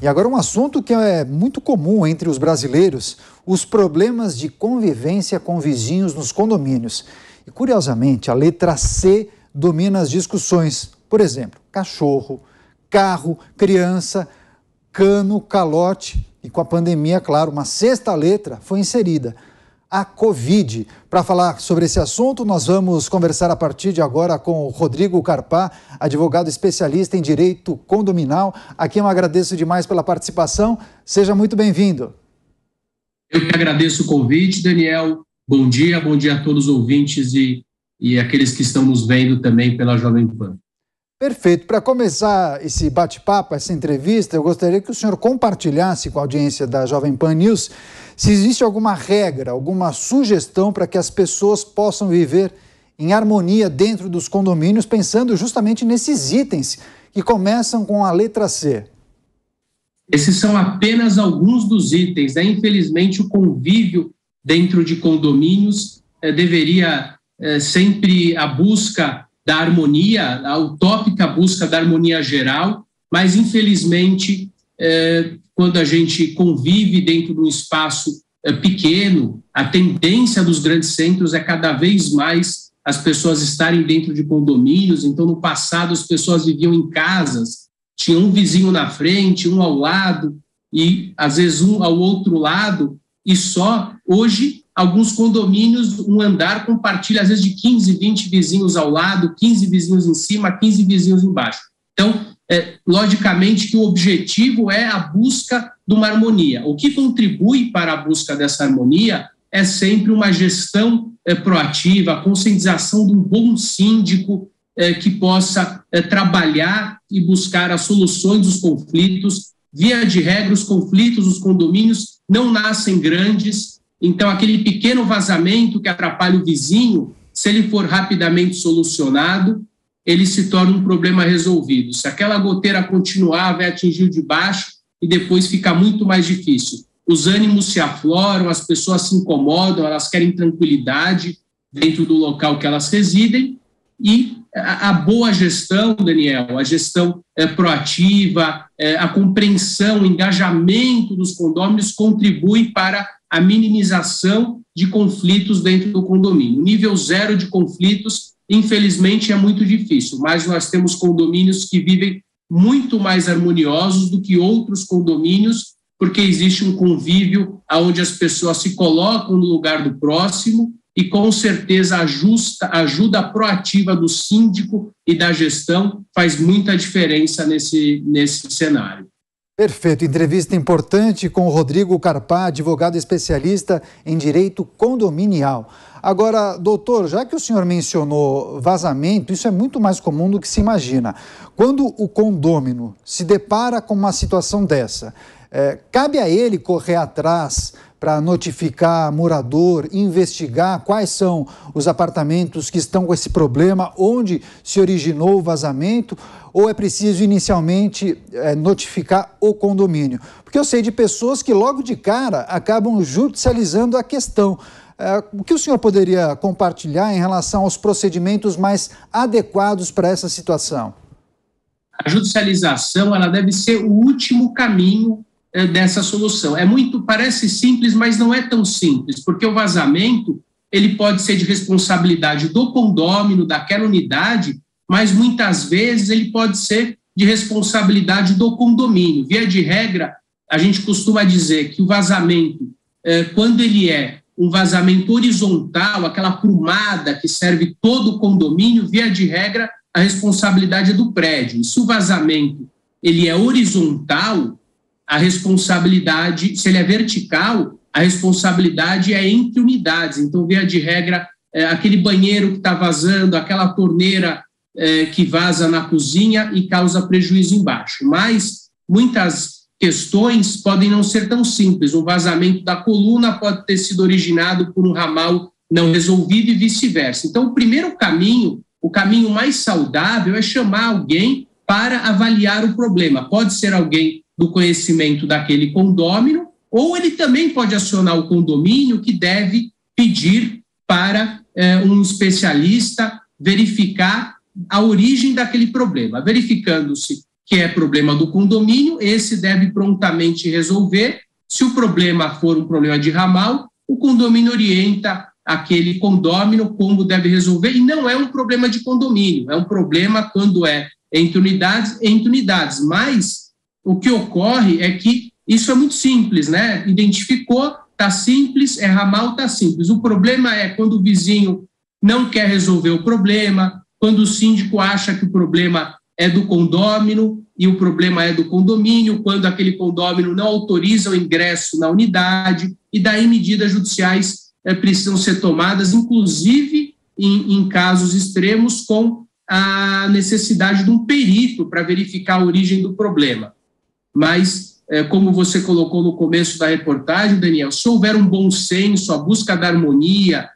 E agora um assunto que é muito comum entre os brasileiros, os problemas de convivência com vizinhos nos condomínios. E curiosamente, a letra C domina as discussões. Por exemplo, cachorro, carro, criança, cano, calote. E com a pandemia, claro, uma sexta letra foi inserida, a Covid. Para falar sobre esse assunto, nós vamos conversar a partir de agora com o Rodrigo Carpá, advogado especialista em direito condominal, a quem eu agradeço demais pela participação. Seja muito bem-vindo. Eu que agradeço o convite, Daniel. Bom dia a todos os ouvintes e aqueles que estão nos vendo também pela Jovem Pan. Perfeito. Para começar esse bate-papo, essa entrevista, eu gostaria que o senhor compartilhasse com a audiência da Jovem Pan News se existe alguma regra, alguma sugestão para que as pessoas possam viver em harmonia dentro dos condomínios, pensando justamente nesses itens que começam com a letra C. Esses são apenas alguns dos itens, né? Infelizmente, o convívio dentro de condomínios deveria sempre a busca da harmonia, a utópica busca da harmonia geral, mas infelizmente, quando a gente convive dentro de um espaço pequeno, a tendência dos grandes centros é cada vez mais as pessoas estarem dentro de condomínios. Então, no passado, as pessoas viviam em casas, tinha um vizinho na frente, um ao lado, e às vezes um ao outro lado, e só hoje, alguns condomínios, um andar compartilha às vezes de 15, 20 vizinhos ao lado, 15 vizinhos em cima, 15 vizinhos embaixo. Então, logicamente que o objetivo é a busca de uma harmonia. O que contribui para a busca dessa harmonia é sempre uma gestão proativa, a conscientização de um bom síndico que possa trabalhar e buscar as soluções dos conflitos. Via de regra, os conflitos dos condomínios não nascem grandes, então aquele pequeno vazamento que atrapalha o vizinho, se ele for rapidamente solucionado, ele se torna um problema resolvido. Se aquela goteira continuar, vai atingir o de baixo e depois fica muito mais difícil. Os ânimos se afloram, as pessoas se incomodam, elas querem tranquilidade dentro do local que elas residem, e a boa gestão, Daniel, a gestão proativa, a compreensão, o engajamento dos condôminos contribui para a minimização de conflitos dentro do condomínio. O nível zero de conflitos, infelizmente, é muito difícil, mas nós temos condomínios que vivem muito mais harmoniosos do que outros condomínios, porque existe um convívio onde as pessoas se colocam no lugar do próximo e, com certeza, a ajuda proativa do síndico e da gestão faz muita diferença nesse cenário. Perfeito. Entrevista importante com o Rodrigo Carpá, advogado especialista em direito condominial. Agora, doutor, já que o senhor mencionou vazamento, isso é muito mais comum do que se imagina. Quando o condômino se depara com uma situação dessa, cabe a ele correr atrás para notificar morador, investigar quais são os apartamentos que estão com esse problema, onde se originou o vazamento, ou é preciso inicialmente notificar o condomínio? Porque eu sei de pessoas que logo de cara acabam judicializando a questão. O que o senhor poderia compartilhar em relação aos procedimentos mais adequados para essa situação? A judicialização, ela deve ser o último caminho dessa solução. Parece simples, mas não é tão simples, porque o vazamento, ele pode ser de responsabilidade do condômino, daquela unidade, mas muitas vezes ele pode ser de responsabilidade do condomínio. Via de regra, a gente costuma dizer que o vazamento, quando ele é um vazamento horizontal, aquela prumada que serve todo o condomínio, via de regra, a responsabilidade é do prédio. E se o vazamento ele é horizontal, a responsabilidade, se ele é vertical, a responsabilidade é entre unidades. Então, via de regra, aquele banheiro que está vazando, aquela torneira que vaza na cozinha e causa prejuízo embaixo. Mas muitas questões podem não ser tão simples. Um vazamento da coluna pode ter sido originado por um ramal não resolvido e vice-versa. Então, o primeiro caminho, o caminho mais saudável é chamar alguém para avaliar o problema. Pode ser alguém do conhecimento daquele condômino, ou ele também pode acionar o condomínio, que deve pedir para um especialista verificar a origem daquele problema. Verificando-se que é problema do condomínio, esse deve prontamente resolver. Se o problema for um problema de ramal, o condomínio orienta aquele condômino como deve resolver, e não é um problema de condomínio, é um problema quando é entre unidades, mas o que ocorre é que isso é muito simples, né? Identificou, está simples, é ramal, está simples. O problema é quando o vizinho não quer resolver o problema, quando o síndico acha que o problema é do condômino e o problema é do condomínio, quando aquele condômino não autoriza o ingresso na unidade, e daí medidas judiciais precisam ser tomadas, inclusive em casos extremos, com a necessidade de um perito para verificar a origem do problema. Mas, como você colocou no começo da reportagem, Daniel, se houver um bom senso, a busca da harmonia,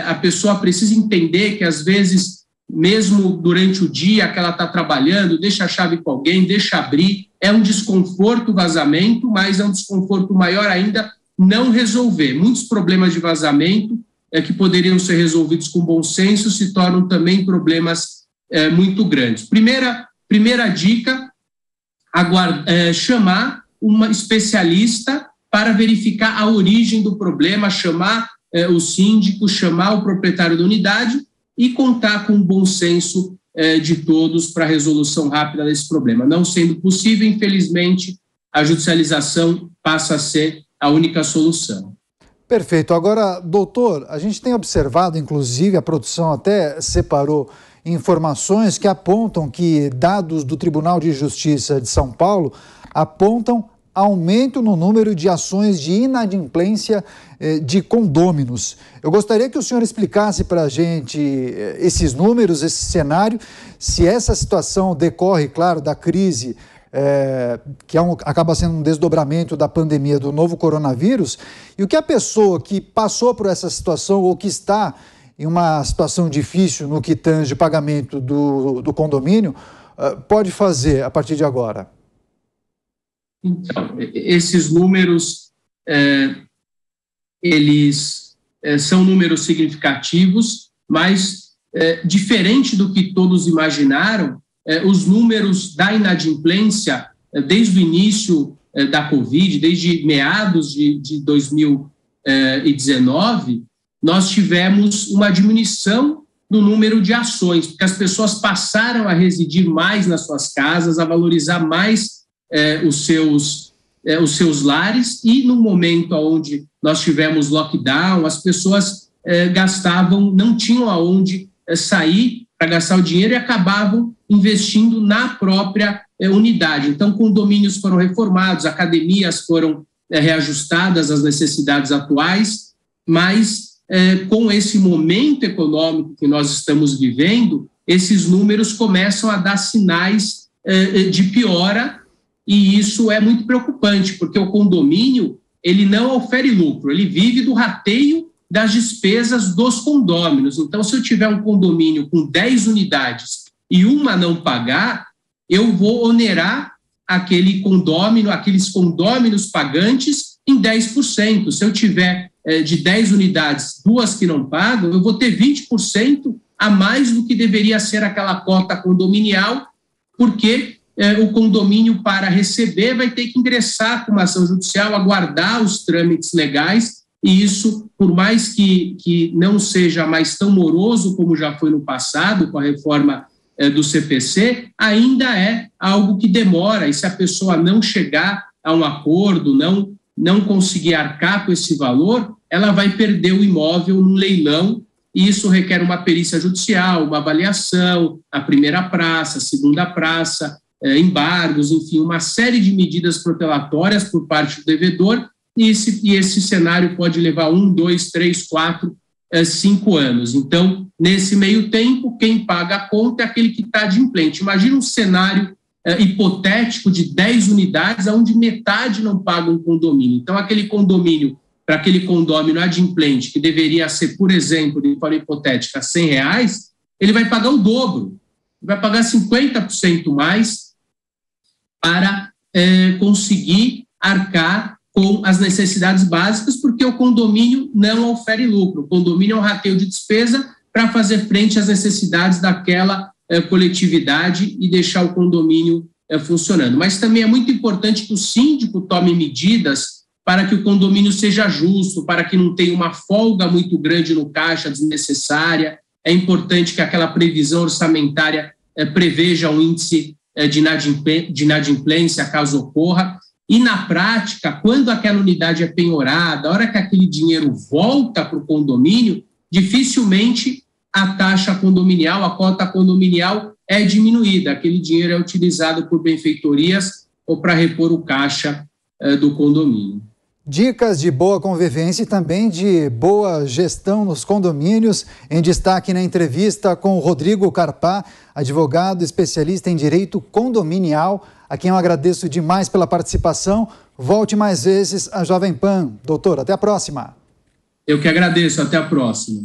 a pessoa precisa entender que, às vezes, mesmo durante o dia que ela está trabalhando, deixa a chave com alguém, deixa abrir, é um desconforto o vazamento, mas é um desconforto maior ainda não resolver. Muitos problemas de vazamento que poderiam ser resolvidos com bom senso se tornam também problemas muito grandes. Primeira dica, chamar uma especialista para verificar a origem do problema, chamar o síndico, chamar o proprietário da unidade e contar com o bom senso de todos para a resolução rápida desse problema. Não sendo possível, infelizmente, a judicialização passa a ser a única solução. Perfeito. Agora, doutor, a gente tem observado, inclusive, a produção até separou informações que apontam que dados do Tribunal de Justiça de São Paulo apontam aumento no número de ações de inadimplência de condôminos. Eu gostaria que o senhor explicasse para a gente esses números, esse cenário, se essa situação decorre, claro, da crise que acaba sendo um desdobramento da pandemia do novo coronavírus, e o que a pessoa que passou por essa situação ou que está em uma situação difícil no que tange o pagamento do condomínio pode fazer a partir de agora. Então, esses números, eles são números significativos, mas, diferente do que todos imaginaram, os números da inadimplência, desde o início da Covid, desde meados de 2019, nós tivemos uma diminuição no número de ações, porque as pessoas passaram a residir mais nas suas casas, a valorizar mais os seus lares, e no momento onde nós tivemos lockdown, as pessoas não tinham aonde sair para gastar o dinheiro e acabavam investindo na própria unidade. Então, condomínios foram reformados, academias foram reajustadas às necessidades atuais, mas com esse momento econômico que nós estamos vivendo, esses números começam a dar sinais de piora, e isso é muito preocupante, porque o condomínio, ele não ofere lucro, ele vive do rateio das despesas dos condôminos. Então, se eu tiver um condomínio com 10 unidades e uma não pagar, eu vou onerar aqueles condôminos pagantes em 10%. Se eu tiver de 10 unidades, 2 que não pagam, eu vou ter 20% a mais do que deveria ser aquela cota condominial, porque o condomínio, para receber, vai ter que ingressar com uma ação judicial, aguardar os trâmites legais, e isso, por mais que não seja mais tão moroso como já foi no passado, com a reforma do CPC, ainda é algo que demora, e se a pessoa não chegar a um acordo, não conseguir arcar com esse valor, ela vai perder o imóvel no leilão, e isso requer uma perícia judicial, uma avaliação, a primeira praça, a segunda praça, embargos, enfim, uma série de medidas protelatórias por parte do devedor, e esse cenário pode levar 1, 2, 3, 4, 5 anos. Então, nesse meio tempo, quem paga a conta é aquele que está adimplente. Imagina um cenário hipotético de 10 unidades, onde metade não paga um condomínio. Então, aquele condomínio, para aquele condômino adimplente, que deveria ser, por exemplo, de forma hipotética, R$100, ele vai pagar o dobro, vai pagar 50% mais para conseguir arcar com as necessidades básicas, porque o condomínio não ofere lucro. O condomínio é um rateio de despesa para fazer frente às necessidades daquela coletividade e deixar o condomínio funcionando. Mas também é muito importante que o síndico tome medidas para que o condomínio seja justo, para que não tenha uma folga muito grande no caixa desnecessária. É importante que aquela previsão orçamentária preveja um índice de inadimplência, caso ocorra. E, na prática, quando aquela unidade é penhorada, a hora que aquele dinheiro volta para o condomínio, dificilmente a taxa condominial, a cota condominial é diminuída. Aquele dinheiro é utilizado por benfeitorias ou para repor o caixa do condomínio. Dicas de boa convivência e também de boa gestão nos condomínios. Em destaque na entrevista com o Rodrigo Carpá, advogado especialista em direito condominial, a quem eu agradeço demais pela participação. Volte mais vezes à Jovem Pan. Doutor, até a próxima. Eu que agradeço, até a próxima.